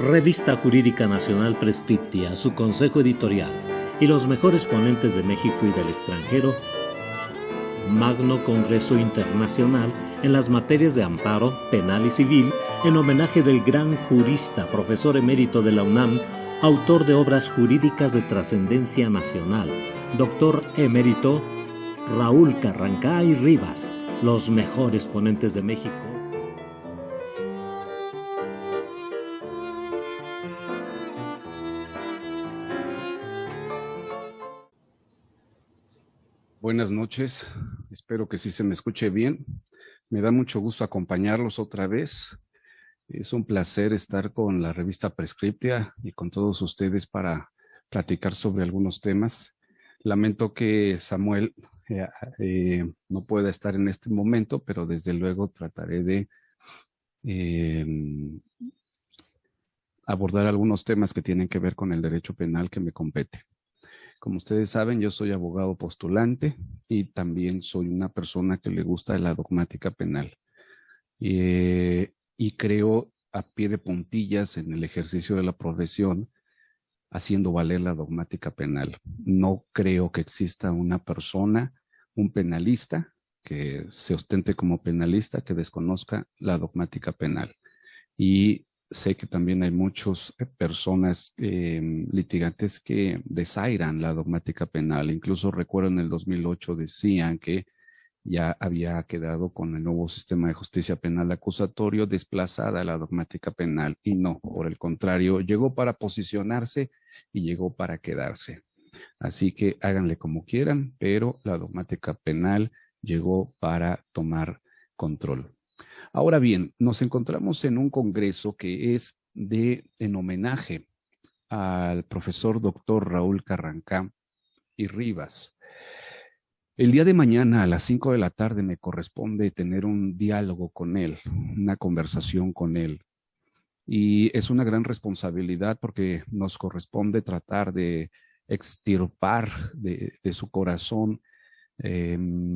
Revista Jurídica Nacional Prescriptia, su consejo editorial y los mejores ponentes de México y del extranjero. Magno Congreso Internacional en las materias de amparo, penal y civil, en homenaje del gran jurista, profesor emérito de la UNAM, autor de obras jurídicas de trascendencia nacional, doctor emérito Raúl Carrancá y Rivas, los mejores ponentes de México. Buenas noches, espero que sí se me escuche bien. Me da mucho gusto acompañarlos otra vez. Es un placer estar con la revista Prescriptia y con todos ustedes para platicar sobre algunos temas. Lamento que Samuel no pueda estar en este momento, pero desde luego trataré de abordar algunos temas que tienen que ver con el derecho penal que me compete. Como ustedes saben, yo soy abogado postulante y también soy una persona que le gusta la dogmática penal. Y creo a pie de puntillas en el ejercicio de la profesión, haciendo valer la dogmática penal. No creo que exista una persona, un penalista, que se ostente como penalista, que desconozca la dogmática penal. Y sé que también hay muchas personas litigantes que desairan la dogmática penal. Incluso recuerdo en el 2008 decían que ya había quedado con el nuevo sistema de justicia penal acusatorio desplazada la dogmática penal. Y no, por el contrario, llegó para posicionarse y llegó para quedarse. Así que háganle como quieran, pero la dogmática penal llegó para tomar control. Ahora bien, nos encontramos en un congreso que es en homenaje al profesor doctor Raúl Carrancá y Rivas. El día de mañana a las 5 de la tarde me corresponde tener un diálogo con él, una conversación con él. Y es una gran responsabilidad porque nos corresponde tratar de extirpar de su corazón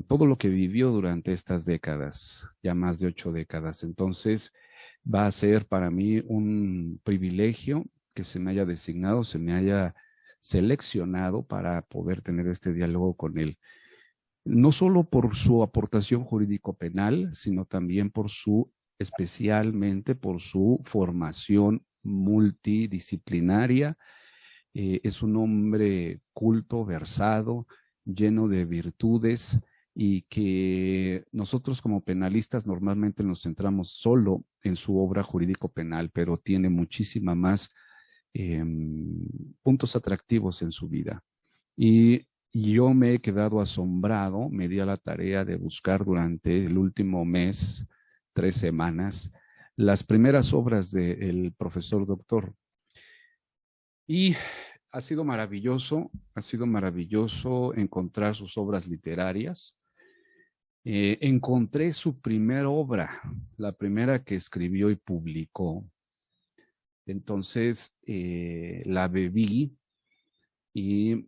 todo lo que vivió durante estas décadas, ya más de 8 décadas. Entonces, va a ser para mí un privilegio que se me haya designado, se me haya seleccionado para poder tener este diálogo con él. No solo por su aportación jurídico-penal, sino también especialmente por su formación multidisciplinaria. Es un hombre culto, versado, lleno de virtudes y que nosotros como penalistas normalmente nos centramos solo en su obra jurídico-penal, pero tiene muchísima más puntos atractivos en su vida. Y yo me he quedado asombrado, me di a la tarea de buscar durante el último mes, 3 semanas, las primeras obras del profesor doctor. Y ha sido maravilloso encontrar sus obras literarias. Encontré su primera obra, la primera que escribió y publicó. Entonces la bebí y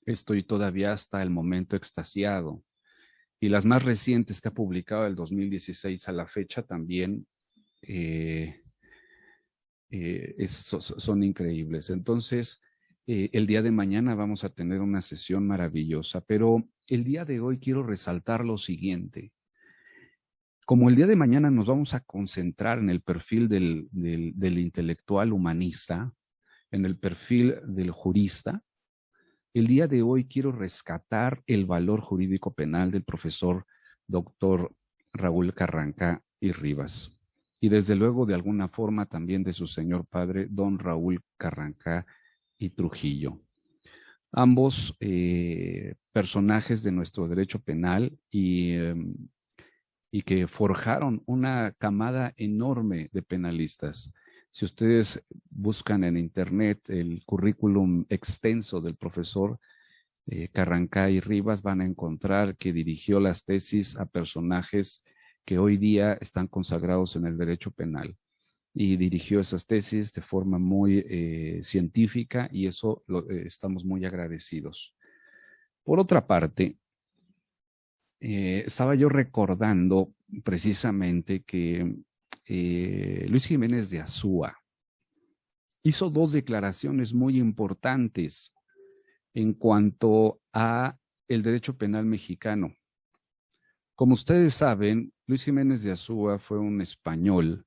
estoy todavía hasta el momento extasiado. Y las más recientes que ha publicado del 2016 a la fecha también son increíbles. Entonces, el día de mañana vamos a tener una sesión maravillosa, pero el día de hoy quiero resaltar lo siguiente. Como el día de mañana nos vamos a concentrar en el perfil del intelectual humanista, en el perfil del jurista, el día de hoy quiero rescatar el valor jurídico penal del profesor doctor Raúl Carrancá y Rivas. Y desde luego, de alguna forma, también de su señor padre, don Raúl Carrancá y Trujillo. Ambos personajes de nuestro derecho penal y que forjaron una camada enorme de penalistas. Si ustedes buscan en internet el currículum extenso del profesor Carrancá y Rivas, van a encontrar que dirigió las tesis a personajes que hoy día están consagrados en el derecho penal. Y dirigió esas tesis de forma muy científica y eso estamos muy agradecidos. Por otra parte, estaba yo recordando precisamente que Luis Jiménez de Azúa hizo dos declaraciones muy importantes en cuanto a el derecho penal mexicano. Como ustedes saben, Luis Jiménez de Azúa fue un español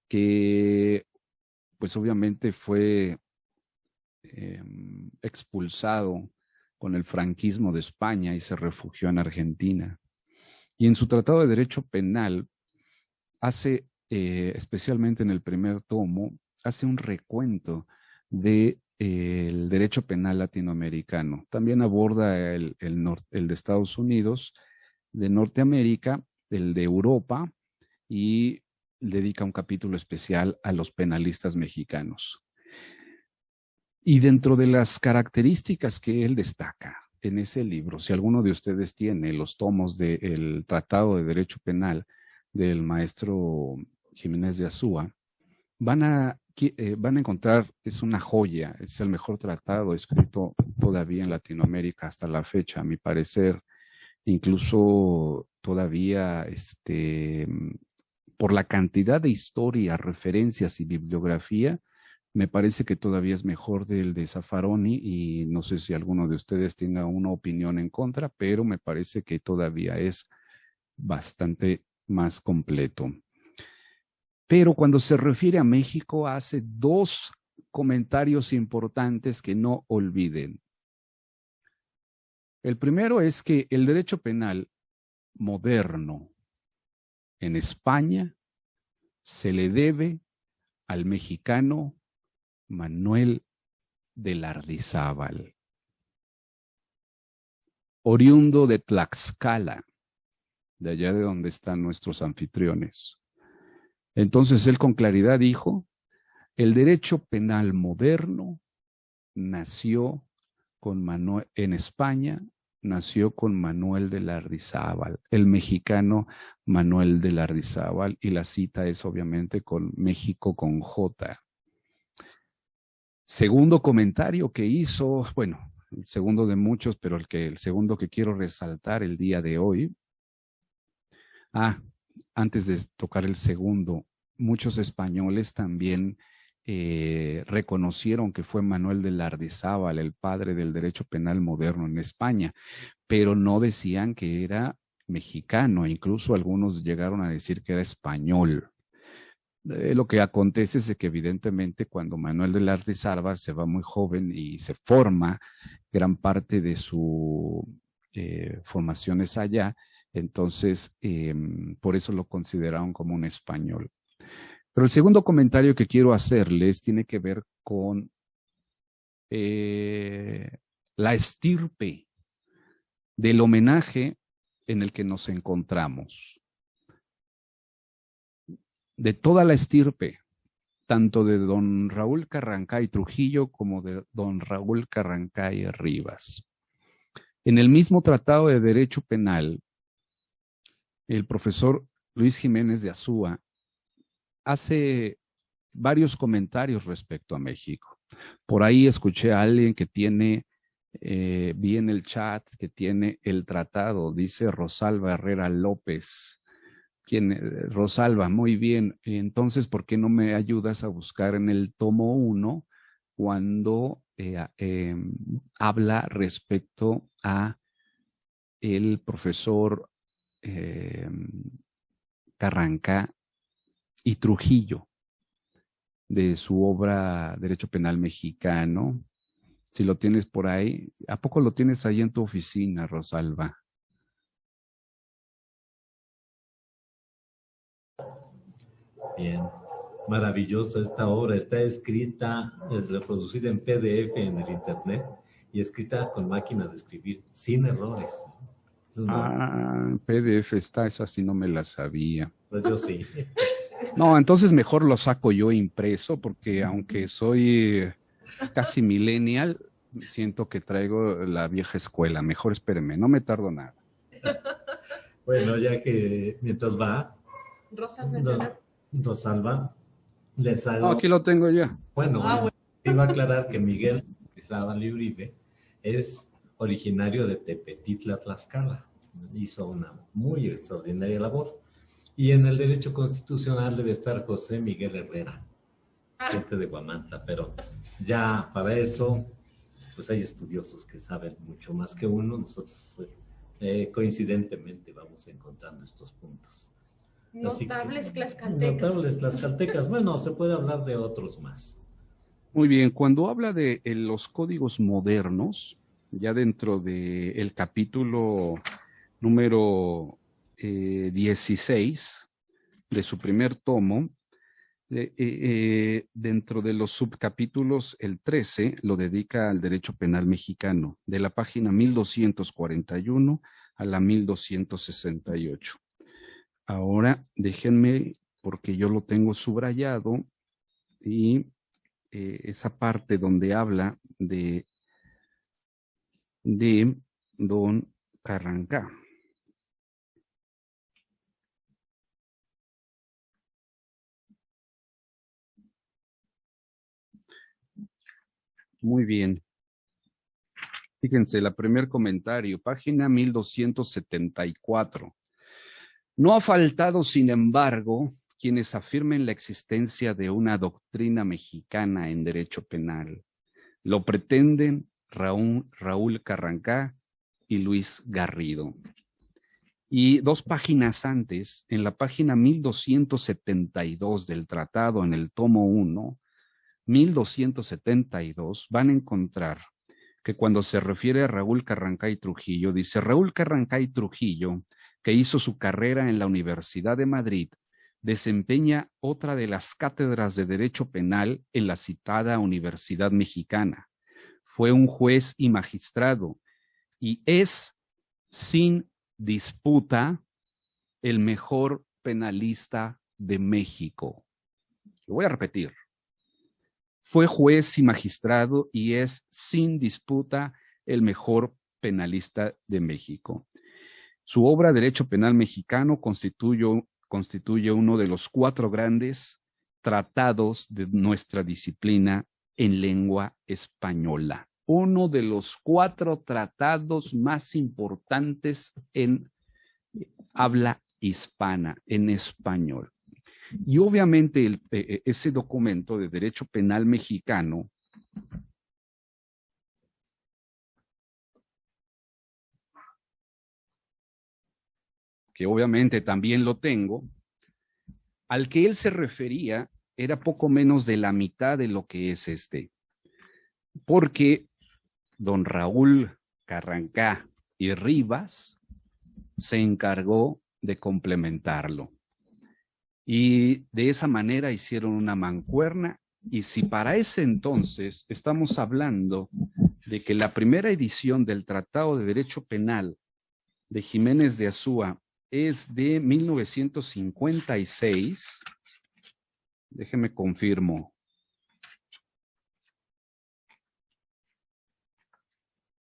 que, pues obviamente fue expulsado con el franquismo de España y se refugió en Argentina. Y en su Tratado de Derecho Penal hace, especialmente en el primer tomo, hace un recuento de el derecho penal latinoamericano. También aborda el de Estados Unidos, de Norteamérica, el de Europa, y dedica un capítulo especial a los penalistas mexicanos. Y dentro de las características que él destaca en ese libro, si alguno de ustedes tiene los tomos del Tratado de Derecho Penal del maestro Jiménez de Azúa, van a encontrar, es una joya, es el mejor tratado escrito todavía en Latinoamérica hasta la fecha, a mi parecer. Incluso todavía, por la cantidad de historia, referencias y bibliografía, me parece que todavía es mejor del de Zaffaroni, y no sé si alguno de ustedes tenga una opinión en contra, pero me parece que todavía es bastante más completo. Pero cuando se refiere a México, hace dos comentarios importantes que no olviden. El primero es que el derecho penal moderno en España se le debe al mexicano Manuel de Lardizábal, oriundo de Tlaxcala, de allá de donde están nuestros anfitriones. Entonces él con claridad dijo, el derecho penal moderno nació con Manuel, en España nació con Manuel de Lardizábal, el mexicano Manuel de Lardizábal, y la cita es obviamente con México con J. Segundo comentario que hizo, bueno, el segundo de muchos, pero el segundo que quiero resaltar el día de hoy. Antes de tocar el segundo, muchos españoles también reconocieron que fue Manuel de Lardizábal el padre del derecho penal moderno en España, pero no decían que era mexicano, incluso algunos llegaron a decir que era español. Lo que acontece es de que evidentemente cuando Manuel de Lardizábal se va muy joven y se forma, gran parte de su formación es allá, entonces por eso lo consideraron como un español. Pero el segundo comentario que quiero hacerles tiene que ver con la estirpe del homenaje en el que nos encontramos. De toda la estirpe, tanto de don Raúl Carrancay Trujillo como de don Raúl Carrancay Rivas. En el mismo Tratado de Derecho Penal, el profesor Luis Jiménez de Azúa hace varios comentarios respecto a México. Por ahí escuché a alguien que tiene, vi en el chat, que tiene el tratado, dice Rosalba Herrera López. Rosalba, muy bien. Entonces, ¿por qué no me ayudas a buscar en el tomo 1 cuando habla respecto a el profesor Carranca y Trujillo, de su obra Derecho Penal Mexicano? Si lo tienes por ahí, ¿a poco lo tienes ahí en tu oficina, Rosalba? Bien, maravillosa esta obra. Está escrita, es reproducida en PDF en el internet y escrita con máquina de escribir, sin errores. PDF está, esa sí no me la sabía. Pues yo sí. No, entonces mejor lo saco yo impreso, porque aunque soy casi millennial, siento que traigo la vieja escuela. Mejor espérenme, no me tardo nada. Bueno, ya que mientras va, Rosalba, les hago... No, aquí lo tengo ya. Bueno, iba a aclarar que Miguel Lardizábal y Uribe es originario de Tepetitla, Tlaxcala. Hizo una muy extraordinaria labor. Y en el derecho constitucional debe estar José Miguel Herrera. gente de Huamantla, pero ya para eso, pues hay estudiosos que saben mucho más que uno. Nosotros coincidentemente vamos encontrando estos puntos. Notables tlaxcaltecas. Notables tlaxcaltecas. Bueno, se puede hablar de otros más. Muy bien, cuando habla de los códigos modernos, ya dentro del capítulo número 16 de su primer tomo, dentro de los subcapítulos, el 13 lo dedica al derecho penal mexicano, de la página 1241 a la 1268. Ahora déjenme, porque yo lo tengo subrayado, y esa parte donde habla de don Carrancá. Muy bien. Fíjense, el primer comentario, página 1274. No ha faltado, sin embargo, quienes afirmen la existencia de una doctrina mexicana en derecho penal. Lo pretenden Raúl Carrancá y Luis Garrido. Y 2 páginas antes, en la página 1272 del tratado, en el tomo 1, 1272, van a encontrar que cuando se refiere a Raúl Carrancá y Trujillo, dice Raúl Carrancá y Trujillo, que hizo su carrera en la Universidad de Madrid, desempeña otra de las cátedras de Derecho Penal en la citada Universidad Mexicana. Fue un juez y magistrado y es, sin disputa, el mejor penalista de México. Lo voy a repetir. Fue juez y magistrado y es, sin disputa, el mejor penalista de México. Su obra Derecho Penal Mexicano constituye uno de los 4 grandes tratados de nuestra disciplina en lengua española. Uno de los 4 tratados más importantes en habla hispana, en español. Y obviamente ese documento de Derecho Penal Mexicano que obviamente también lo tengo, al que él se refería era poco menos de la mitad de lo que es este. Porque don Raúl Carrancá y Rivas se encargó de complementarlo. Y de esa manera hicieron una mancuerna. Y si para ese entonces estamos hablando de que la primera edición del Tratado de Derecho Penal de Jiménez de Azúa es de 1956, déjeme confirmo.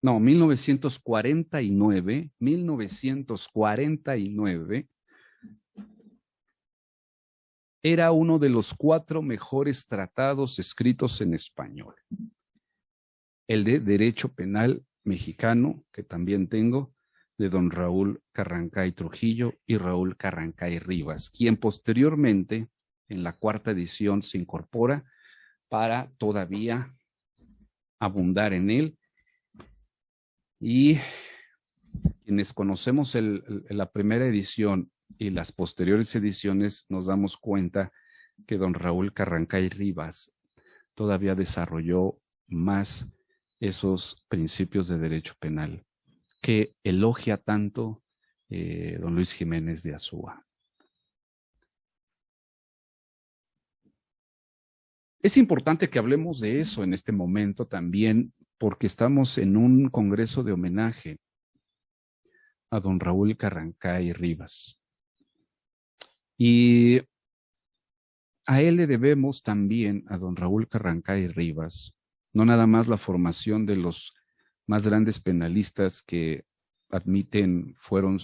No, 1949, 1949, era uno de los 4 mejores tratados escritos en español. El de Derecho Penal Mexicano, que también tengo, de don Raúl Carrancá y Trujillo y Raúl Carrancá y Rivas, quien posteriormente, en la 4ª edición, se incorpora para todavía abundar en él. Y quienes conocemos la primera edición y las posteriores ediciones, nos damos cuenta que don Raúl Carrancá y Rivas todavía desarrolló más esos principios de derecho penal que elogia tanto don Luis Jiménez de Azúa. Es importante que hablemos de eso en este momento también, porque estamos en un congreso de homenaje a don Raúl Carrancá y Rivas. Y a él le debemos también, a don Raúl Carrancá y Rivas, no nada más la formación de los más grandes penalistas que admiten fueron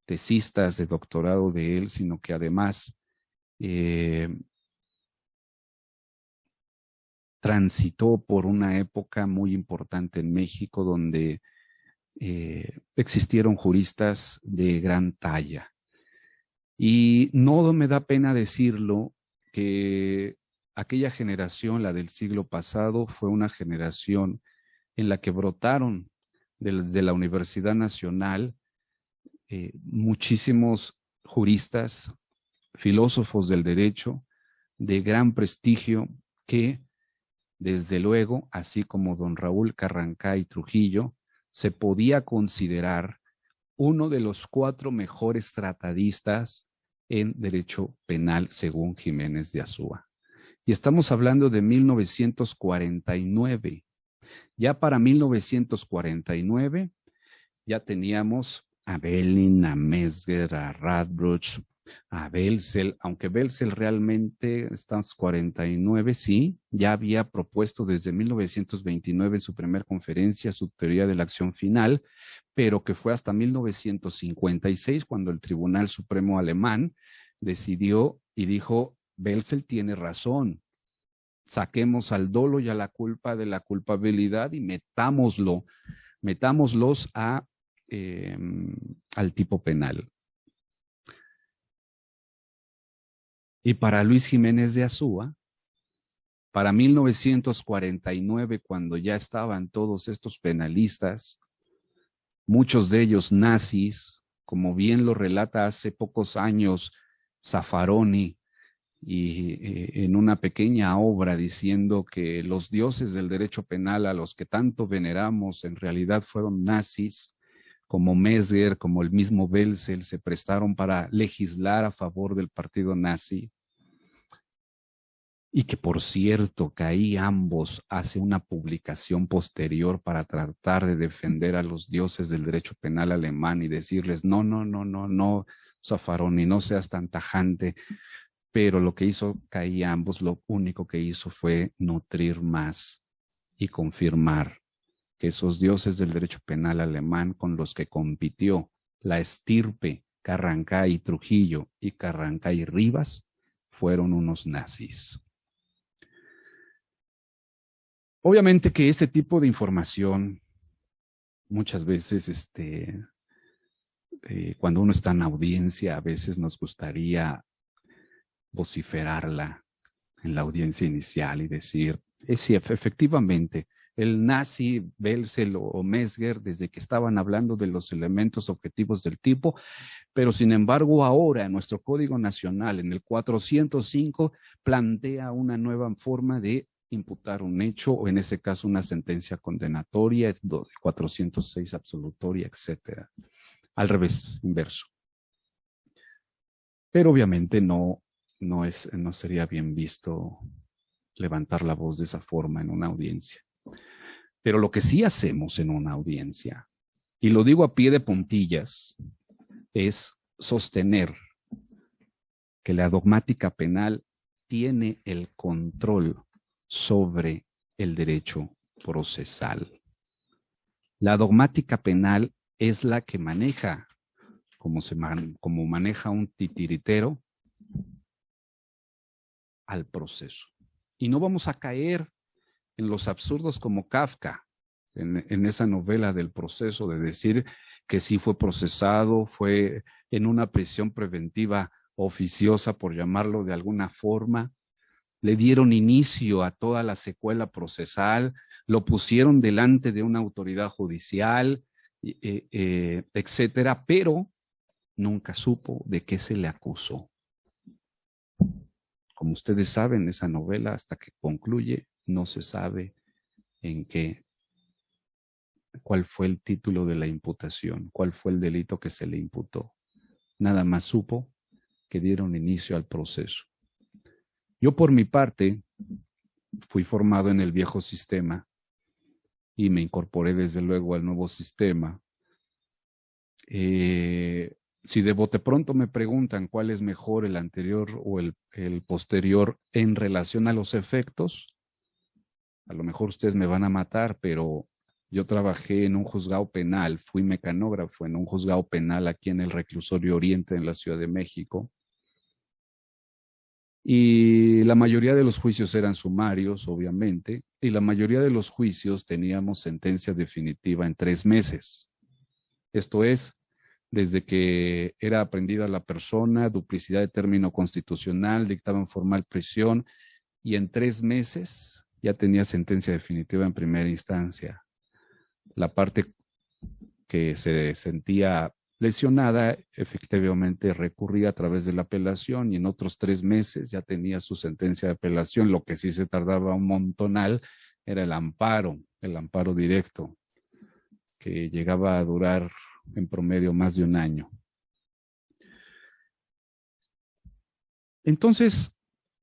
tesistas de doctorado de él, sino que además transitó por una época muy importante en México donde existieron juristas de gran talla. Y no me da pena decirlo que aquella generación, la del siglo pasado, fue una generación en la que brotaron desde la Universidad Nacional muchísimos juristas, filósofos del derecho de gran prestigio que, desde luego, así como don Raúl Carrancay Trujillo, se podía considerar uno de los 4 mejores tratadistas en derecho penal según Jiménez de Azúa. Y estamos hablando de 1949. Ya para 1949 ya teníamos a Belin, a Mesger, a Radbruch, a Belzel, aunque Belzel realmente, estamos 49, sí, ya había propuesto desde 1929 en su primera conferencia su teoría de la acción final, pero que fue hasta 1956 cuando el Tribunal Supremo alemán decidió y dijo, Belzel tiene razón, saquemos al dolo y a la culpa de la culpabilidad y metámoslos al tipo penal. Y para Luis Jiménez de Azúa, para 1949, cuando ya estaban todos estos penalistas, muchos de ellos nazis, como bien lo relata hace pocos años Zaffaroni, y en una pequeña obra diciendo que los dioses del derecho penal a los que tanto veneramos en realidad fueron nazis, como Mesger, como el mismo Belzel, se prestaron para legislar a favor del partido nazi. Y que, por cierto, Caí ambos hace una publicación posterior para tratar de defender a los dioses del derecho penal alemán y decirles, no, Zaffaroni, no seas tan tajante. Pero lo que hizo Caí ambos, lo único que hizo fue nutrir más y confirmar que esos dioses del derecho penal alemán con los que compitió la estirpe Carrancay Trujillo y Carrancay Rivas fueron unos nazis. Obviamente que este tipo de información muchas veces, cuando uno está en audiencia, a veces nos gustaría vociferarla en la audiencia inicial y decir, sí, efectivamente, el nazi Belzel o Mesger, desde que estaban hablando de los elementos objetivos del tipo, pero sin embargo ahora nuestro Código Nacional en el 405 plantea una nueva forma de imputar un hecho o en ese caso una sentencia condenatoria, 406 absolutoria, etcétera. Al revés, inverso. Pero obviamente no sería bien visto levantar la voz de esa forma en una audiencia. Pero lo que sí hacemos en una audiencia, y lo digo a pie de puntillas, es sostener que la dogmática penal tiene el control sobre el derecho procesal. La dogmática penal es la que maneja, como maneja un titiritero, al proceso. Y no vamos a caer en los absurdos como Kafka, en esa novela del proceso, de decir que sí fue procesado, fue en una prisión preventiva oficiosa, por llamarlo de alguna forma, le dieron inicio a toda la secuela procesal, lo pusieron delante de una autoridad judicial, etcétera, pero nunca supo de qué se le acusó. Como ustedes saben, esa novela, hasta que concluye, no se sabe cuál fue el título de la imputación, cuál fue el delito que se le imputó. Nada más supo que dieron inicio al proceso. Yo, por mi parte, fui formado en el viejo sistema y me incorporé desde luego al nuevo sistema. Si de bote pronto me preguntan cuál es mejor, el anterior o el posterior en relación a los efectos, a lo mejor ustedes me van a matar, pero yo trabajé en un juzgado penal, fui mecanógrafo en un juzgado penal aquí en el Reclusorio Oriente en la Ciudad de México. Y la mayoría de los juicios eran sumarios, obviamente, y la mayoría de los juicios teníamos sentencia definitiva en 3 meses. Esto es, desde que era aprendida la persona, duplicidad de término constitucional, dictaban formal prisión, y en 3 meses ya tenía sentencia definitiva en primera instancia. La parte que se sentía lesionada, efectivamente recurría a través de la apelación y en otros 3 meses ya tenía su sentencia de apelación. Lo que sí se tardaba un montonal era el amparo directo, que llegaba a durar en promedio más de 1 año. Entonces,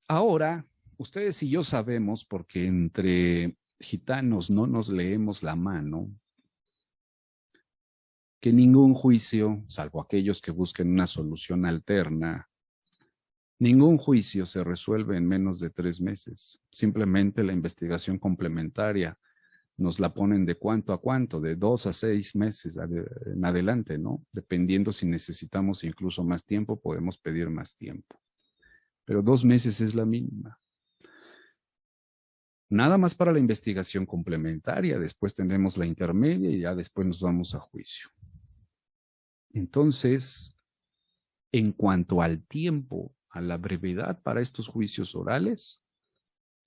ahora, ustedes y yo sabemos, porque entre gitanos no nos leemos la mano, que ningún juicio, salvo aquellos que busquen una solución alterna, ningún juicio se resuelve en menos de 3 meses. Simplemente la investigación complementaria nos la ponen de cuánto a cuánto, de 2 a 6 meses en adelante, ¿no? Dependiendo si necesitamos incluso más tiempo, podemos pedir más tiempo. Pero 2 meses es la mínima. Nada más para la investigación complementaria, después tendremos la intermedia y ya después nos vamos a juicio. Entonces, en cuanto al tiempo, a la brevedad para estos juicios orales,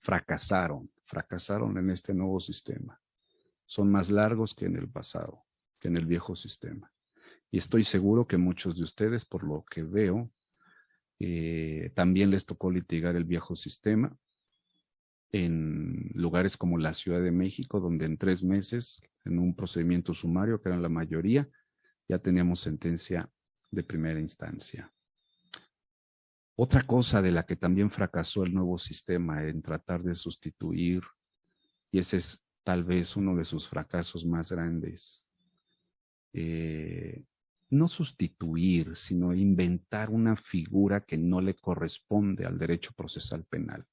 fracasaron en este nuevo sistema. Son más largos que en el pasado, que en el viejo sistema. Y estoy seguro que muchos de ustedes, por lo que veo, también les tocó litigar el viejo sistema en lugares como la Ciudad de México, donde en 3 meses, en un procedimiento sumario, que eran la mayoría, ya teníamos sentencia de primera instancia. Otra cosa de la que también fracasó el nuevo sistema en tratar de sustituir, y ese es tal vez uno de sus fracasos más grandes, no sustituir, sino inventar una figura que no le corresponde al derecho procesal penal.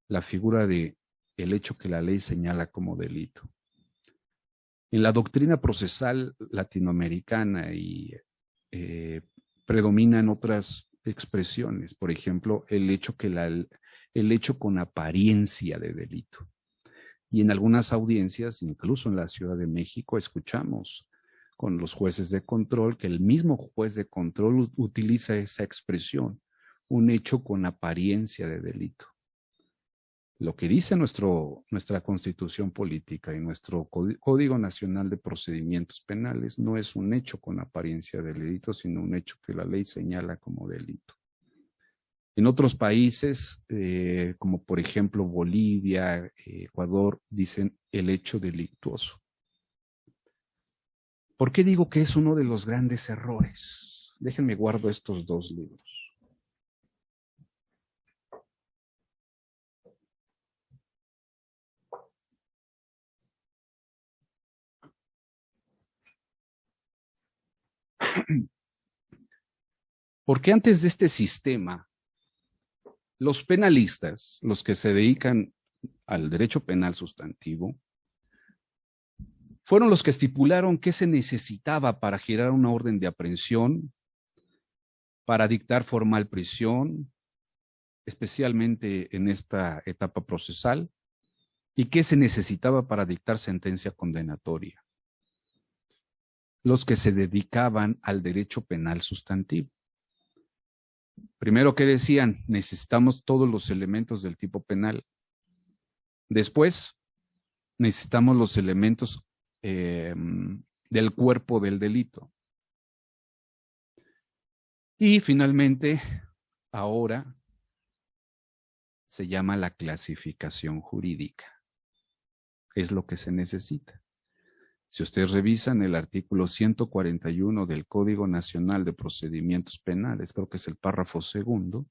La figura de el hecho que la ley señala como delito. En la doctrina procesal latinoamericana y predominan otras expresiones, por ejemplo, el hecho con apariencia de delito. Y en algunas audiencias, incluso en la Ciudad de México, escuchamos con los jueces de control que el mismo juez de control utiliza esa expresión, un hecho con apariencia de delito. Lo que dice nuestra Constitución Política y nuestro Código Nacional de Procedimientos Penales no es un hecho con apariencia de delito, sino un hecho que la ley señala como delito. En otros países, como por ejemplo Bolivia, Ecuador, dicen el hecho delictuoso. ¿Por qué digo que es uno de los grandes errores? Déjenme guardo estos 2 libros. Porque antes de este sistema, los penalistas, los que se dedican al derecho penal sustantivo, fueron los que estipularon qué se necesitaba para girar una orden de aprehensión, para dictar formal prisión, especialmente en esta etapa procesal, y qué se necesitaba para dictar sentencia condenatoria. Los que se dedicaban al derecho penal sustantivo. Primero, ¿qué decían? Necesitamos todos los elementos del tipo penal. Después, necesitamos los elementos del cuerpo del delito. Y finalmente, ahora se llama la clasificación jurídica. Es lo que se necesita. Si ustedes revisan el artículo 141 del Código Nacional de Procedimientos Penales, creo que es el párrafo 2,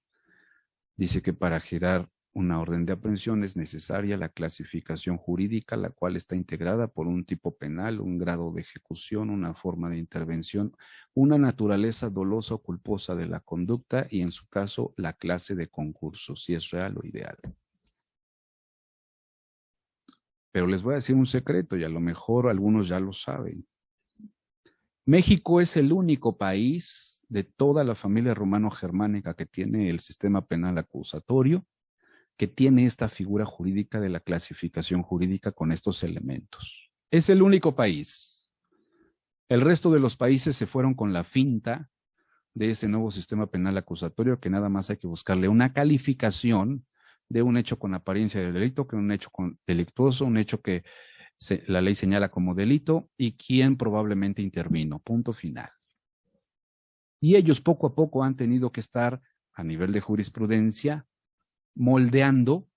dice que para girar una orden de aprehensión es necesaria la clasificación jurídica, la cual está integrada por un tipo penal, un grado de ejecución, una forma de intervención, una naturaleza dolosa o culposa de la conducta y, en su caso, la clase de concurso, si es real o ideal. Pero les voy a decir un secreto y a lo mejor algunos ya lo saben. México es el único país de toda la familia romano-germánica que tiene el sistema penal acusatorio, que tiene esta figura jurídica de la clasificación jurídica con estos elementos. Es el único país. El resto de los países se fueron con la finta de ese nuevo sistema penal acusatorio, que nada más hay que buscarle una calificación de un hecho con apariencia de delito, que un hecho delictuoso, un hecho que la ley señala como delito y quién probablemente intervino, punto final. Y ellos poco a poco han tenido que estar a nivel de jurisprudencia moldeando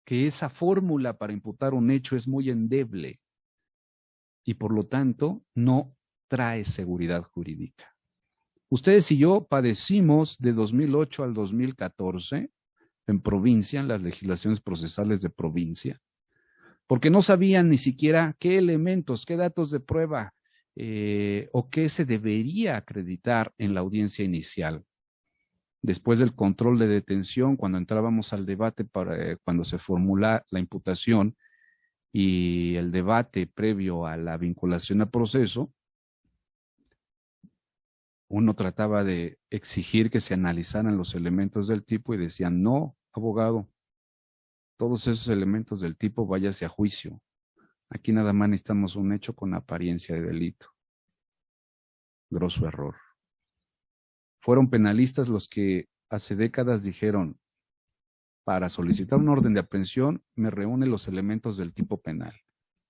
que esa fórmula para imputar un hecho es muy endeble y por lo tanto no trae seguridad jurídica. Ustedes y yo padecimos de 2008 al 2014 en provincia, en las legislaciones procesales de provincia, porque no sabían ni siquiera qué elementos, qué datos de prueba o qué se debería acreditar en la audiencia inicial. Después del control de detención, cuando entrábamos al debate cuando se formula la imputación y el debate previo a la vinculación a proceso, uno trataba de exigir que se analizaran los elementos del tipo y decían, no, abogado, todos esos elementos del tipo váyase a juicio. Aquí nada más necesitamos un hecho con apariencia de delito. Grosso error. Fueron penalistas los que hace décadas dijeron, para solicitar un orden de aprehensión me reúne los elementos del tipo penal.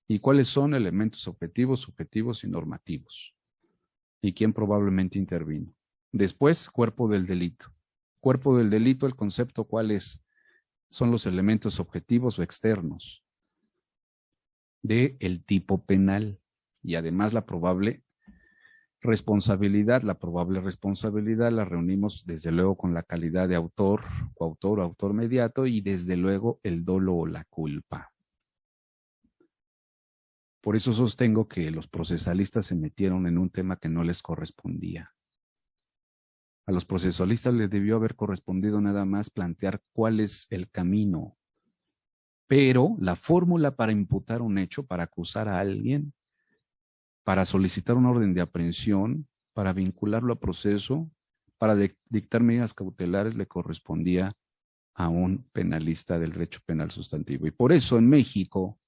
¿Y cuáles son? Elementos objetivos, subjetivos y normativos. ¿Y quién probablemente intervino? Después, cuerpo del delito. Cuerpo del delito, el concepto, ¿cuál es? Son los elementos objetivos o externos del tipo penal y además la probable responsabilidad. La probable responsabilidad la reunimos desde luego con la calidad de autor, coautor o autor mediato y desde luego el dolo o la culpa. Por eso sostengo que los procesalistas se metieron en un tema que no les correspondía. A los procesalistas les debió haber correspondido nada más plantear cuál es el camino. Pero la fórmula para imputar un hecho, para acusar a alguien, para solicitar un orden de aprehensión, para vincularlo a proceso, para dictar medidas cautelares, le correspondía a un penalista del derecho penal sustantivo. Y por eso en México,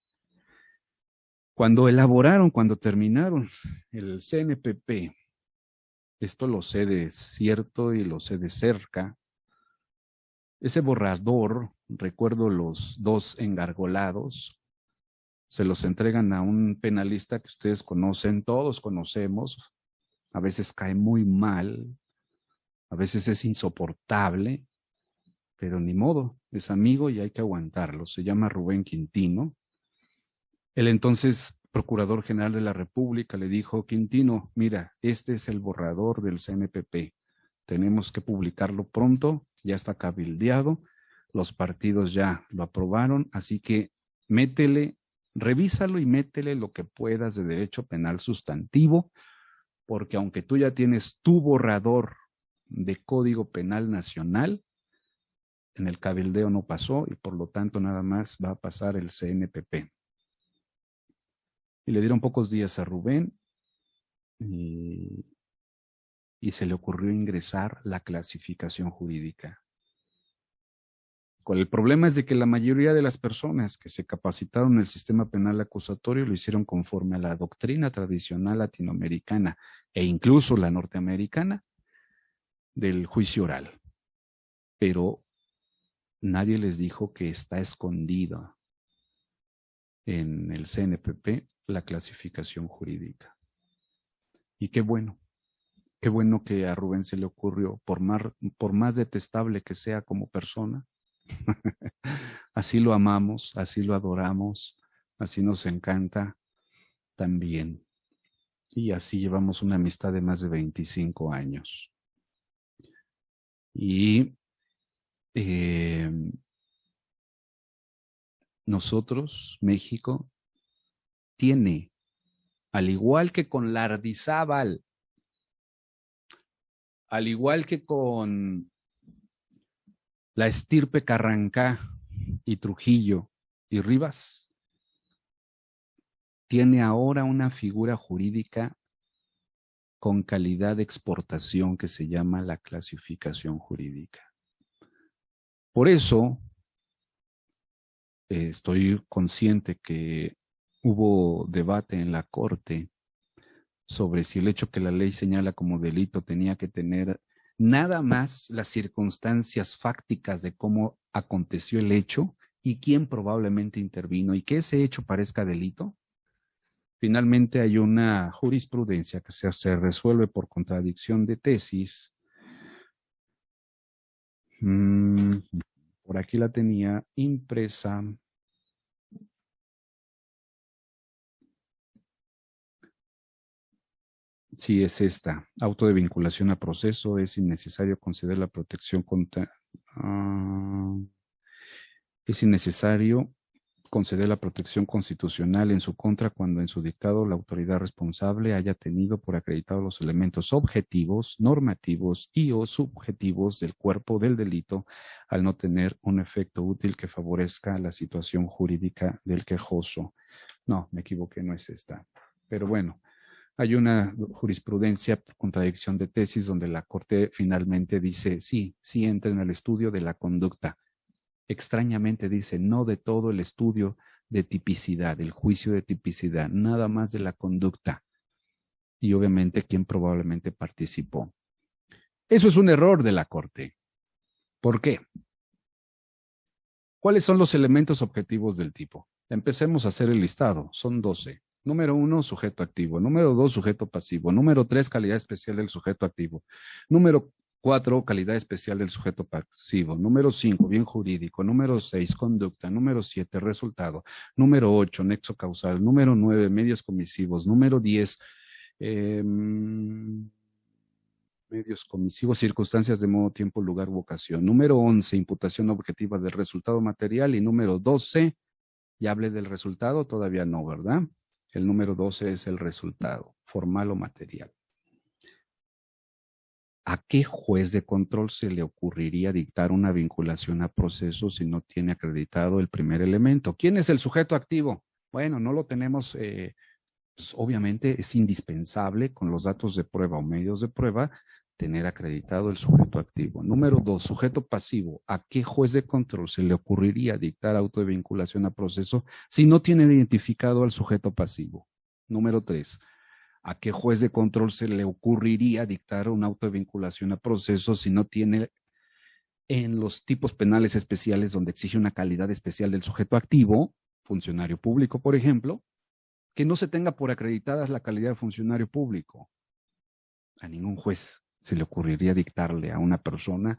cuando terminaron el CNPP, esto lo sé de cierto y lo sé de cerca, ese borrador, recuerdo los dos engargolados, se los entregan a un penalista que ustedes conocen, todos conocemos, a veces cae muy mal, a veces es insoportable, pero ni modo, es amigo y hay que aguantarlo. Se llama Rubén Quintino. El entonces Procurador General de la República le dijo, Quintino, mira, este es el borrador del CNPP. Tenemos que publicarlo pronto, ya está cabildeado, los partidos ya lo aprobaron, así que métele, revísalo y métele lo que puedas de derecho penal sustantivo, porque aunque tú ya tienes tu borrador de Código Penal Nacional, en el cabildeo no pasó y por lo tanto nada más va a pasar el CNPP. Y le dieron pocos días a Rubén y se le ocurrió ingresar la clasificación jurídica. El problema es de que la mayoría de las personas que se capacitaron en el sistema penal acusatorio lo hicieron conforme a la doctrina tradicional latinoamericana e incluso la norteamericana del juicio oral. Pero nadie les dijo que está escondida en el CNPP la clasificación jurídica. Y qué bueno que a Rubén se le ocurrió, por más detestable que sea como persona, así lo amamos, así lo adoramos, así nos encanta también. Y así llevamos una amistad de más de 25 años. Y nosotros, México, tiene, al igual que con Lardizábal, al igual que con la estirpe Carrancá y Trujillo y Rivas, tiene ahora una figura jurídica con calidad de exportación que se llama la clasificación jurídica. Por eso, estoy consciente que hubo debate en la Corte sobre si el hecho que la ley señala como delito tenía que tener nada más las circunstancias fácticas de cómo aconteció el hecho y quién probablemente intervino y que ese hecho parezca delito. Finalmente hay una jurisprudencia que se resuelve por contradicción de tesis. Por aquí la tenía impresa. Sí, es esta. Auto de vinculación a proceso. Es innecesario conceder la protección contra... es innecesario conceder la protección constitucional en su contra cuando en su dictado la autoridad responsable haya tenido por acreditado los elementos objetivos, normativos y o subjetivos del cuerpo del delito al no tener un efecto útil que favorezca la situación jurídica del quejoso. No, me equivoqué, no es esta. Pero bueno, hay una jurisprudencia por contradicción de tesis donde la Corte finalmente dice, sí entra en el estudio de la conducta. Extrañamente dice, no de todo el estudio de tipicidad, el juicio de tipicidad, nada más de la conducta. Y obviamente quién probablemente participó. Eso es un error de la Corte. ¿Por qué? ¿Cuáles son los elementos objetivos del tipo? Empecemos a hacer el listado. Son 12. Número 1, sujeto activo. Número 2, sujeto pasivo. Número 3, calidad especial del sujeto activo. Número 4, calidad especial del sujeto pasivo. Número 5, bien jurídico. Número 6, conducta. Número 7, resultado. Número 8, nexo causal. Número 9, medios comisivos. Número 10, medios comisivos, circunstancias de modo, tiempo, lugar u ocasión. Número 11, imputación objetiva del resultado material. Y número 12, ya hablé del resultado, todavía no, ¿verdad? El número 12 es el resultado, formal o material. ¿A qué juez de control se le ocurriría dictar una vinculación a proceso si no tiene acreditado el primer elemento? ¿Quién es el sujeto activo? Bueno, no lo tenemos, pues obviamente es indispensable con los datos de prueba o medios de prueba tener acreditado el sujeto activo. Número 2, sujeto pasivo. ¿A qué juez de control se le ocurriría dictar auto de vinculación a proceso si no tiene identificado al sujeto pasivo? Número 3, ¿a qué juez de control se le ocurriría dictar un auto de vinculación a proceso si no tiene en los tipos penales especiales donde exige una calidad especial del sujeto activo, funcionario público, por ejemplo, que no se tenga por acreditadas la calidad de funcionario público? A ningún juez se le ocurriría dictarle a una persona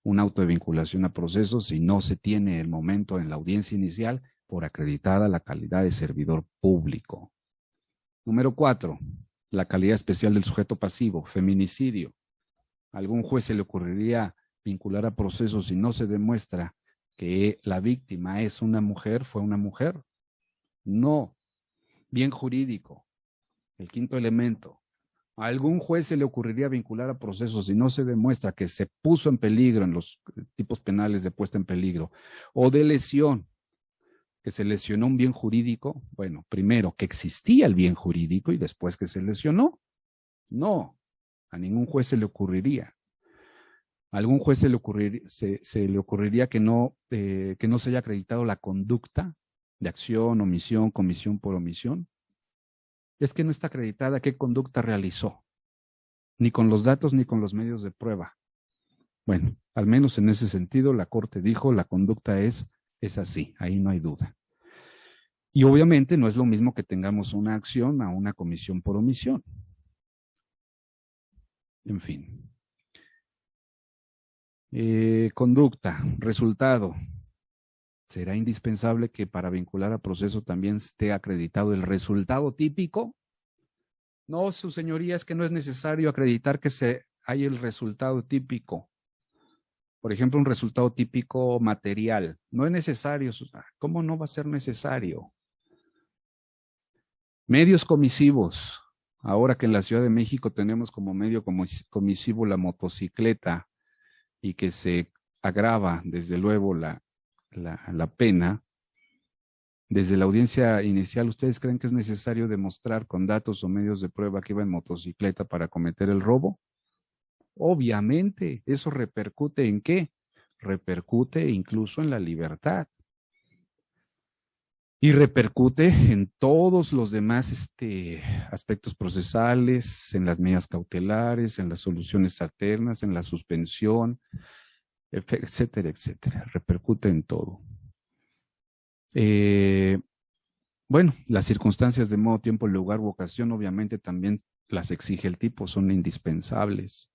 un auto de vinculación a proceso si no se tiene el momento en la audiencia inicial por acreditada la calidad de servidor público. Número 4, la calidad especial del sujeto pasivo, feminicidio. ¿A algún juez se le ocurriría vincular a proceso si no se demuestra que la víctima es una mujer, fue una mujer? No. Bien jurídico, el quinto elemento. ¿A algún juez se le ocurriría vincular a proceso si no se demuestra que se puso en peligro en los tipos penales de puesta en peligro o de lesión, que se lesionó un bien jurídico? Bueno, primero que existía el bien jurídico y después que se lesionó. No, a ningún juez se le ocurriría. ¿A algún juez se le ocurriría que no se haya acreditado la conducta de acción, omisión, comisión por omisión? Es que no está acreditada qué conducta realizó, ni con los datos ni con los medios de prueba. Bueno, al menos en ese sentido la Corte dijo la conducta es así, ahí no hay duda. Y obviamente no es lo mismo que tengamos una acción a una comisión por omisión. En fin. Conducta, resultado. ¿Será indispensable que para vincular a proceso también esté acreditado el resultado típico? No, su señoría, es que no es necesario acreditar que hay el resultado típico. Por ejemplo, un resultado típico material. No es necesario. ¿Cómo no va a ser necesario? Medios comisivos. Ahora que en la Ciudad de México tenemos como medio comisivo la motocicleta y que se agrava, desde luego, la pena, desde la audiencia inicial, ¿ustedes creen que es necesario demostrar con datos o medios de prueba que iba en motocicleta para cometer el robo? Obviamente, eso repercute ¿en qué? Repercute incluso en la libertad. Y repercute en todos los demás aspectos procesales, en las medidas cautelares, en las soluciones alternas, en la suspensión, etcétera, etcétera. Repercute en todo. Bueno, las circunstancias de modo, tiempo, lugar u ocasión obviamente también las exige el tipo, son indispensables.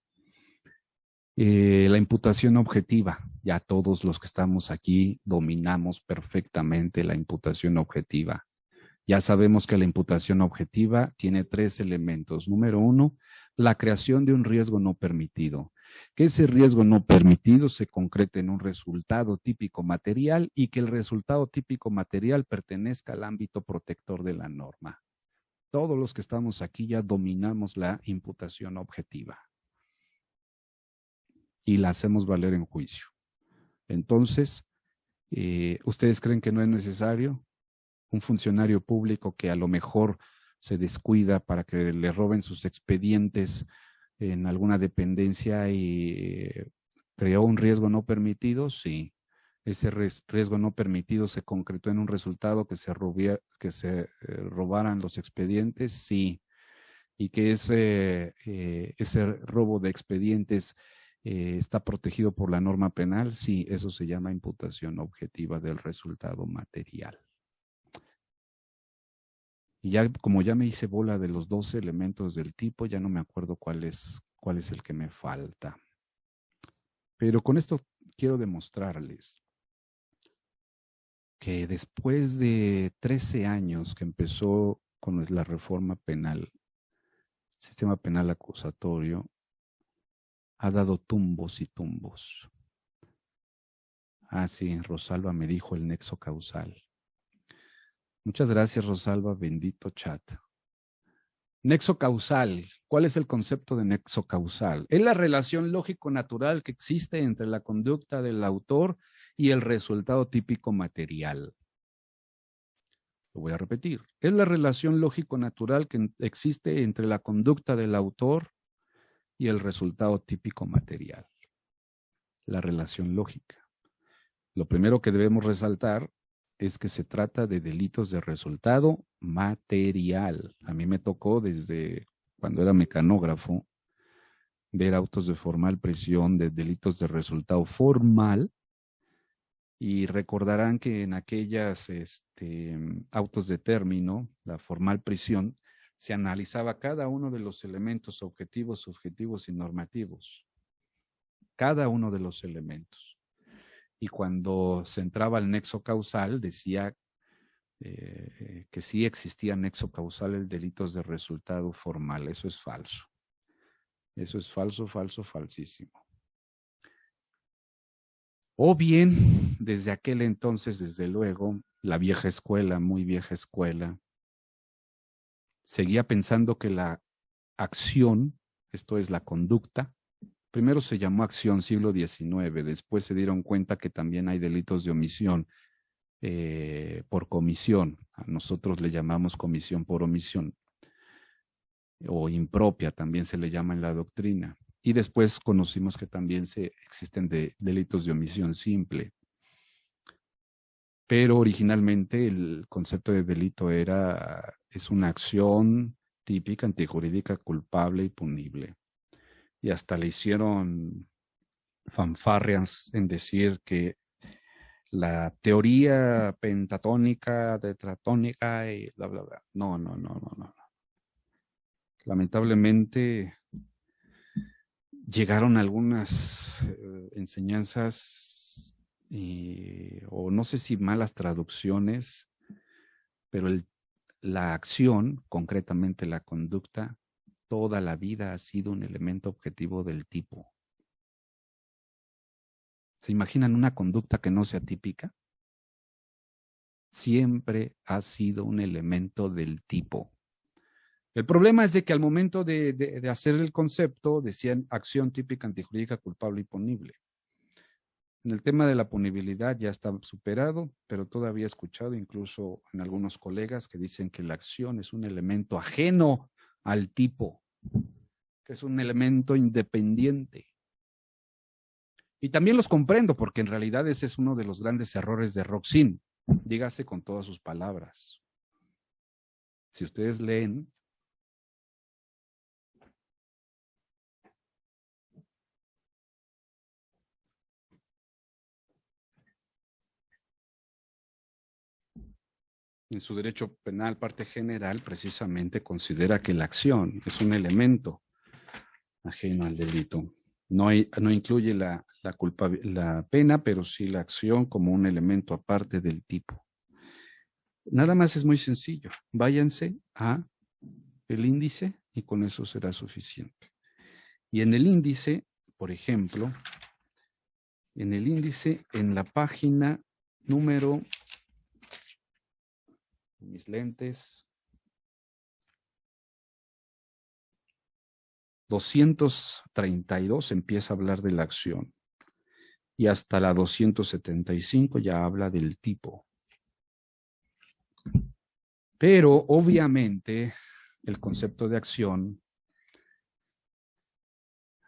La imputación objetiva, ya todos los que estamos aquí dominamos perfectamente la imputación objetiva. Ya sabemos que la imputación objetiva tiene 3 elementos. Número 1, la creación de un riesgo no permitido. Que ese riesgo no permitido se concrete en un resultado típico material y que el resultado típico material pertenezca al ámbito protector de la norma. Todos los que estamos aquí ya dominamos la imputación objetiva y la hacemos valer en juicio. Entonces, ¿ustedes creen que no es necesario un funcionario público que a lo mejor se descuida para que le roben sus expedientes en alguna dependencia y creó un riesgo no permitido? Sí. Ese riesgo no permitido se concretó en un resultado que se robaran los expedientes, sí. Y que ese robo de expedientes está protegido por la norma penal, sí. Eso se llama imputación objetiva del resultado material. Y ya, como ya me hice bola de los 12 elementos del tipo, ya no me acuerdo cuál es el que me falta. Pero con esto quiero demostrarles que después de 13 años que empezó con la reforma penal, sistema penal acusatorio, ha dado tumbos y tumbos. Ah, sí, Rosalba me dijo el nexo causal. Muchas gracias, Rosalba, bendito chat. Nexo causal. ¿Cuál es el concepto de nexo causal? Es la relación lógico-natural que existe entre la conducta del autor y el resultado típico material. Lo voy a repetir. Es la relación lógico-natural que existe entre la conducta del autor y el resultado típico material. La relación lógica. Lo primero que debemos resaltar es que se trata de delitos de resultado material. A mí me tocó desde cuando era mecanógrafo ver autos de formal prisión de delitos de resultado formal, y recordarán que en aquellas autos de término, la formal prisión, se analizaba cada uno de los elementos objetivos, subjetivos y normativos. Cada uno de los elementos. Y cuando se entraba al nexo causal, decía que sí existía nexo causal en delitos de resultado formal. Eso es falso. Eso es falso, falso, falsísimo. O bien, desde aquel entonces, desde luego, la vieja escuela, muy vieja escuela, seguía pensando que la acción, esto es la conducta, primero se llamó acción siglo XIX, después se dieron cuenta que también hay delitos de omisión por comisión. A nosotros le llamamos comisión por omisión, o impropia también se le llama en la doctrina. Y después conocimos que también existen delitos de omisión simple. Pero originalmente el concepto de delito es una acción típica, antijurídica, culpable y punible. Y hasta le hicieron fanfarrias en decir que la teoría pentatónica, tetratónica y bla, bla, bla. No. Lamentablemente llegaron algunas enseñanzas o no sé si malas traducciones, pero la acción, concretamente la conducta, toda la vida ha sido un elemento objetivo del tipo. ¿Se imaginan una conducta que no sea típica? Siempre ha sido un elemento del tipo. El problema es de que al momento de hacer el concepto decían acción típica, antijurídica, culpable y punible. En el tema de la punibilidad ya está superado, pero todavía he escuchado incluso en algunos colegas que dicen que la acción es un elemento ajeno al tipo, que es un elemento independiente. Y también los comprendo porque en realidad ese es uno de los grandes errores de Roxin. dígase con todas sus palabras. Si ustedes leen, en su derecho penal, parte general, precisamente considera que la acción es un elemento ajeno al delito. No incluye la pena, pero sí la acción como un elemento aparte del tipo. Nada más es muy sencillo. Váyanse a el índice y con eso será suficiente. Y en el índice, por ejemplo, en la página número, mis lentes, 232 empieza a hablar de la acción y hasta la 275 ya habla del tipo. Pero obviamente el concepto de acción,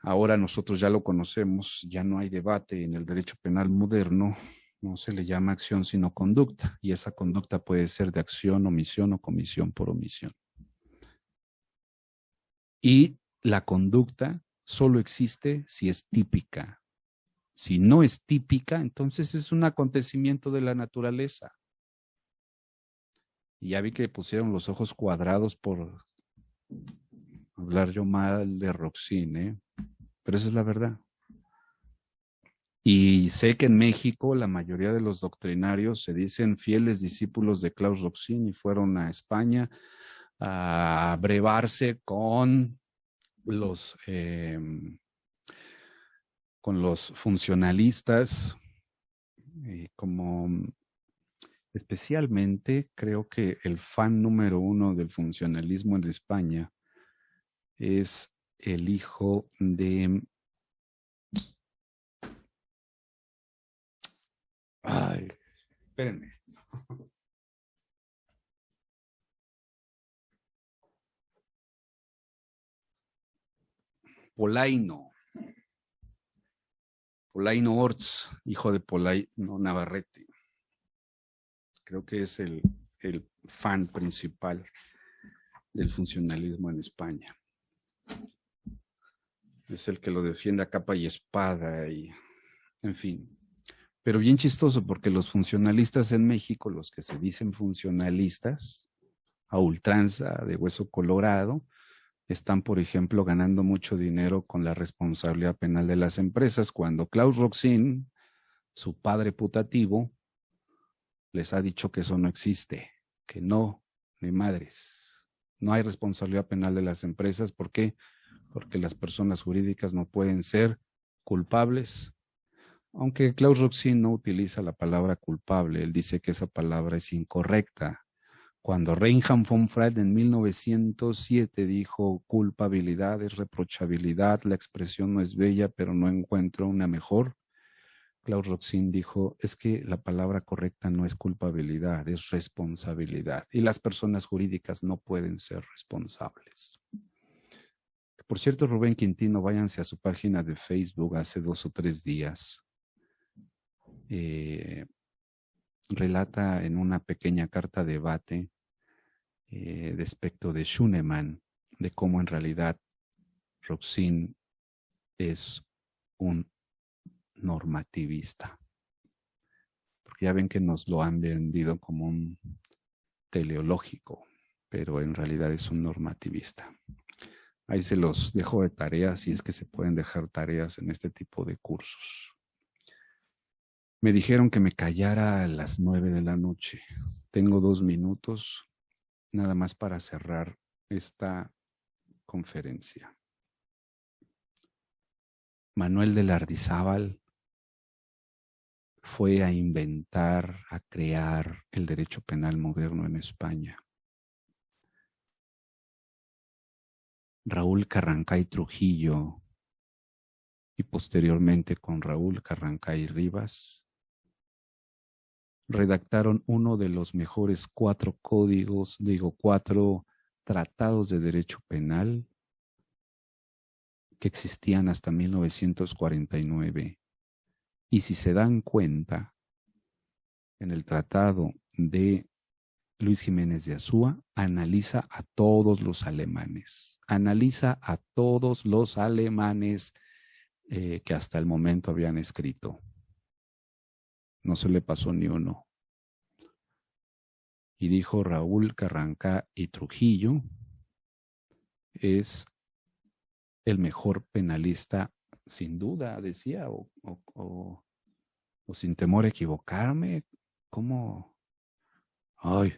ahora nosotros ya lo conocemos, ya no hay debate en el derecho penal moderno, no se le llama acción sino conducta, y esa conducta puede ser de acción, omisión o comisión por omisión. Y la conducta solo existe si es típica. Si no es típica, entonces es un acontecimiento de la naturaleza. Y ya vi que pusieron los ojos cuadrados por hablar yo mal de Roxin, ¿eh? Pero esa es la verdad. Y sé que en México la mayoría de los doctrinarios se dicen fieles discípulos de Klaus Roxin y fueron a España a brevarse con los funcionalistas, como especialmente creo que el fan número uno del funcionalismo en España es el hijo de... Ay, espérenme. Polaino Orts, hijo de Polaino Navarrete. Creo que es el fan principal del funcionalismo en España. Es el que lo defiende a capa y espada y, en fin. Pero bien chistoso porque los funcionalistas en México, los que se dicen funcionalistas, a ultranza, de hueso colorado, están, por ejemplo, ganando mucho dinero con la responsabilidad penal de las empresas, cuando Klaus Roxin, su padre putativo, les ha dicho que eso no existe, que no, ni madres. No hay responsabilidad penal de las empresas. ¿Por qué? Porque las personas jurídicas no pueden ser culpables. Aunque Klaus Roxin no utiliza la palabra culpable, él dice que esa palabra es incorrecta. Cuando Reinhard von Freud en 1907 dijo culpabilidad es reprochabilidad, la expresión no es bella, pero no encuentro una mejor, Klaus Roxin dijo, es que la palabra correcta no es culpabilidad, es responsabilidad. Y las personas jurídicas no pueden ser responsables. Por cierto, Rubén Quintino, váyanse a su página de Facebook hace 2 o 3 días. Relata en una pequeña carta debate respecto de Schunemann, de cómo en realidad Roxin es un normativista. Porque ya ven que nos lo han vendido como un teleológico, pero en realidad es un normativista. Ahí se los dejo de tareas, si es que se pueden dejar tareas en este tipo de cursos. Me dijeron que me callara a las 9 de la noche. Tengo 2 minutos nada más para cerrar esta conferencia. Manuel de Lardizábal fue a inventar, a crear el derecho penal moderno en España. Raúl Carrancay Trujillo y posteriormente con Raúl Carrancay Rivas redactaron uno de los mejores 4 tratados de derecho penal que existían hasta 1949. Y si se dan cuenta, en el tratado de Luis Jiménez de Azúa, analiza a todos los alemanes. Analiza a todos los alemanes que hasta el momento habían escrito. No se le pasó ni uno. Y dijo Raúl Carrancá y Trujillo es el mejor penalista, sin duda, decía, o sin temor a equivocarme. ¿Cómo? Ay,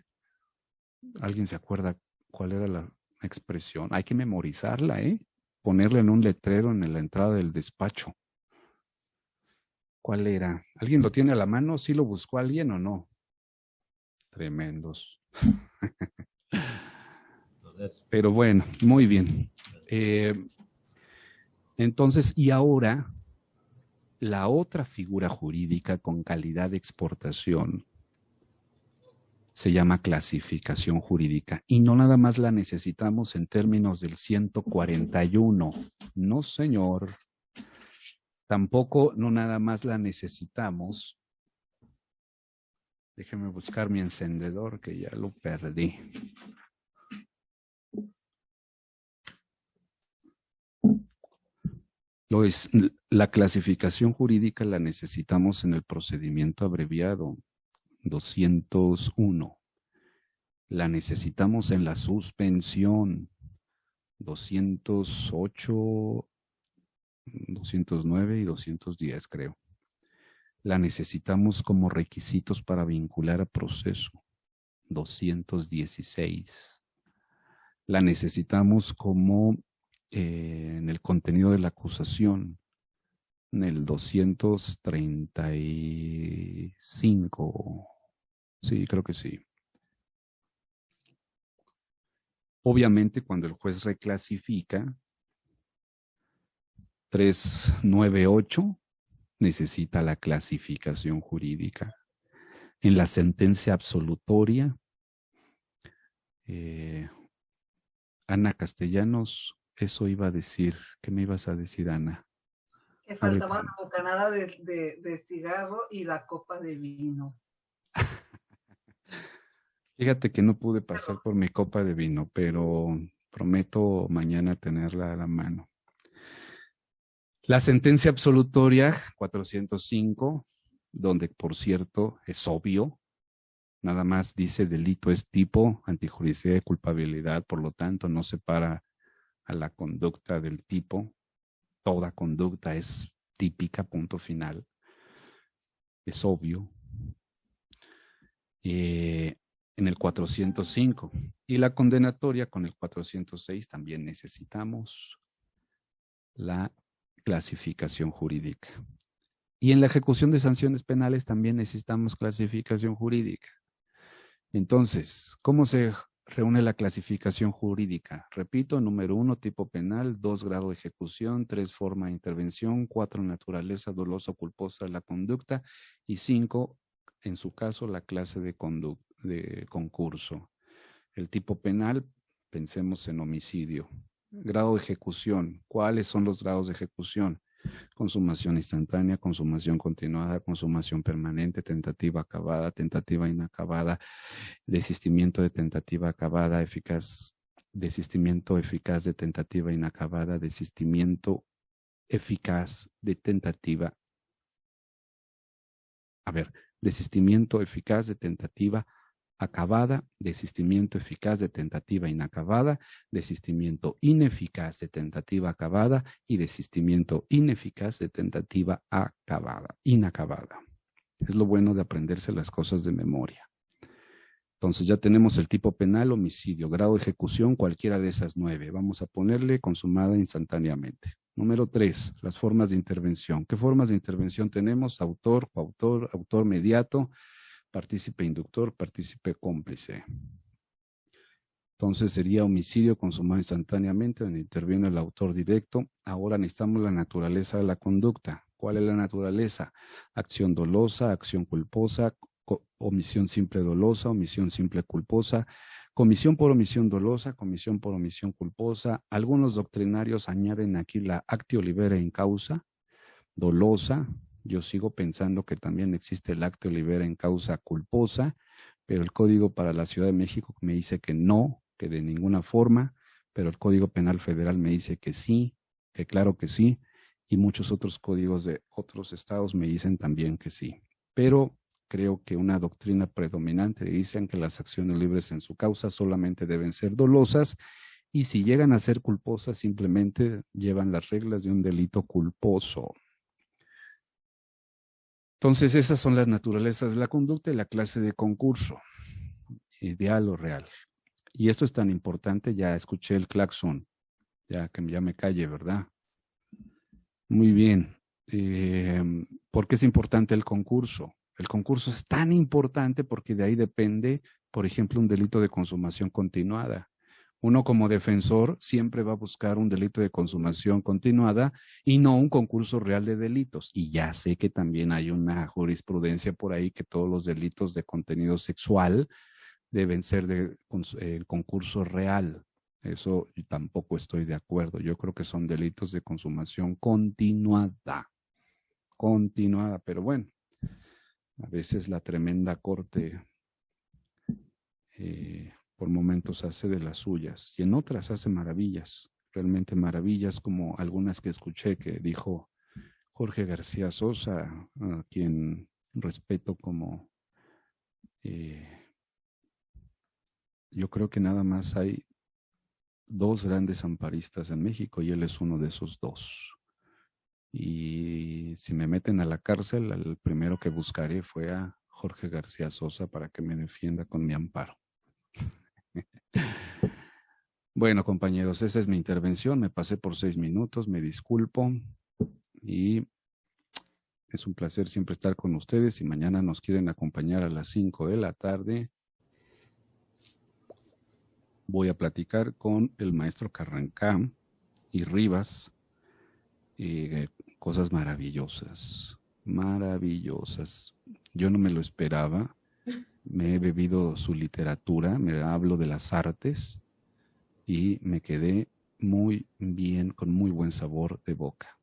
¿alguien se acuerda cuál era la expresión? Hay que memorizarla, ponerla en un letrero en la entrada del despacho. ¿Cuál era? ¿Alguien lo tiene a la mano? ¿Sí lo buscó alguien o no? Tremendos. Pero bueno, muy bien. Entonces, y ahora, la otra figura jurídica con calidad de exportación se llama clasificación jurídica. Y no nada más la necesitamos en términos del 141. No, señor. Tampoco, no nada más la necesitamos. Déjeme buscar mi encendedor que ya lo perdí. La clasificación jurídica la necesitamos en el procedimiento abreviado 201. La necesitamos en la suspensión 208, 209 y 210, creo. La necesitamos como requisitos para vincular a proceso 216. La necesitamos como en el contenido de la acusación, en el 235. Sí, creo que sí. Obviamente, cuando el juez reclasifica 398, necesita la clasificación jurídica. En la sentencia absolutoria, Ana Castellanos, eso iba a decir. ¿Qué me ibas a decir, Ana? Que faltaba la bocanada de cigarro y la copa de vino. Fíjate que no pude pasar por mi copa de vino, pero prometo mañana tenerla a la mano. La sentencia absolutoria 405, donde por cierto es obvio, nada más dice delito es tipo, antijuricidad de culpabilidad, por lo tanto no separa a la conducta del tipo. Toda conducta es típica, punto final. Es obvio. En el 405. Y la condenatoria con el 406 también necesitamos la clasificación jurídica. Y en la ejecución de sanciones penales también necesitamos clasificación jurídica. Entonces, ¿cómo se reúne la clasificación jurídica? Repito, número 1, tipo penal, 2, grado de ejecución, 3, forma de intervención, 4, naturaleza dolosa o culposa de la conducta y 5, en su caso, la clase de concurso. El tipo penal, pensemos en homicidio. Grado de ejecución, ¿cuáles son los grados de ejecución? Consumación instantánea, consumación continuada, consumación permanente, tentativa acabada, tentativa inacabada, desistimiento de tentativa acabada, eficaz, desistimiento eficaz de tentativa inacabada, desistimiento eficaz de tentativa. Desistimiento eficaz de tentativa acabada, desistimiento eficaz de tentativa inacabada, desistimiento ineficaz de tentativa acabada y desistimiento ineficaz de tentativa inacabada. Es lo bueno de aprenderse las cosas de memoria. Entonces ya tenemos el tipo penal, homicidio, grado de ejecución, cualquiera de esas 9. Vamos a ponerle consumada instantáneamente. Número 3, las formas de intervención. ¿Qué formas de intervención tenemos? Autor, coautor, autor mediato, partícipe inductor, partícipe cómplice. Entonces sería homicidio consumado instantáneamente, donde interviene el autor directo. Ahora necesitamos la naturaleza de la conducta. ¿Cuál es la naturaleza? Acción dolosa, acción culposa, omisión simple dolosa, omisión simple culposa, comisión por omisión dolosa, comisión por omisión culposa. Algunos doctrinarios añaden aquí la actio libera in causa, dolosa, Yo sigo pensando que también existe el acto de libera en causa culposa, pero el Código para la Ciudad de México me dice que no, que de ninguna forma, pero el Código Penal Federal me dice que sí, que claro que sí, y muchos otros códigos de otros estados me dicen también que sí. Pero creo que una doctrina predominante dicen que las acciones libres en su causa solamente deben ser dolosas, y si llegan a ser culposas, simplemente llevan las reglas de un delito culposo. Entonces, esas son las naturalezas de la conducta y la clase de concurso, ideal o real. Y esto es tan importante, ya escuché el claxon, ya que ya me calle, ¿verdad? Muy bien. ¿Por qué es importante el concurso? El concurso es tan importante porque de ahí depende, por ejemplo, un delito de consumación continuada. Uno como defensor siempre va a buscar un delito de consumación continuada y no un concurso real de delitos. Y ya sé que también hay una jurisprudencia por ahí que todos los delitos de contenido sexual deben ser de concurso real. Eso tampoco estoy de acuerdo. Yo creo que son delitos de consumación continuada. Continuada, pero bueno, a veces la tremenda corte por momentos hace de las suyas y en otras hace maravillas, realmente maravillas, como algunas que escuché que dijo Jorge García Sosa, a quien respeto como yo creo que nada más hay dos grandes amparistas en México y él es uno de esos dos. Y si me meten a la cárcel, el primero que buscaré fue a Jorge García Sosa para que me defienda con mi amparo. Bueno, compañeros, esa es mi intervención. Me pasé por 6 minutos, me disculpo. Y es un placer siempre estar con ustedes. Si mañana nos quieren acompañar a las 5 de la tarde, voy a platicar con el maestro Carrancá y Rivas. Cosas maravillosas, maravillosas. Yo no me lo esperaba. Me he bebido su literatura, me hablo de las artes y me quedé muy bien, con muy buen sabor de boca.